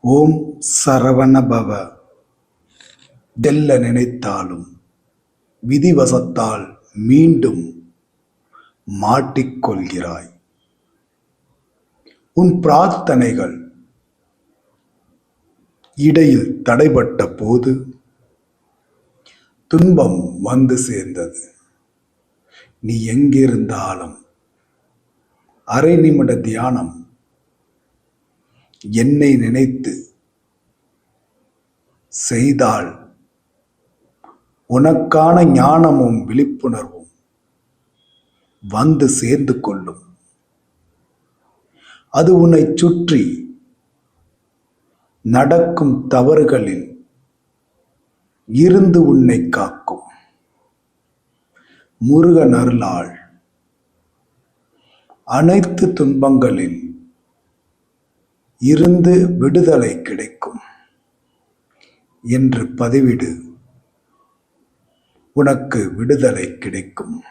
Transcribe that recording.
ஓம் சரவணபவ. வெல்ல நினைத்தாலும் விதிவசத்தால் மீண்டும் மாட்டிக்கொள்கிறாய். உன் பிரார்த்தனைகள் இடையில் தடைபட்ட போது துன்பம் வந்து சேர்ந்தது. நீ எங்கிருந்தாலும் அரை நிமிட தியானம் என்னை நினைத்து செய்தால் உனக்கான ஞானமும் விழிப்புணர்வும் வந்து சேர்ந்து கொள்ளும். அது உன்னை சுற்றி நடக்கும் தவறுகளில் இருந்து உன்னை காக்கும். முருகன் அருளால் அனைத்து துன்பங்களில் இருந்து விடுதலை கிடைக்கும் என்று பதிவிடு. உனக்கு விடுதலை கிடைக்கும்.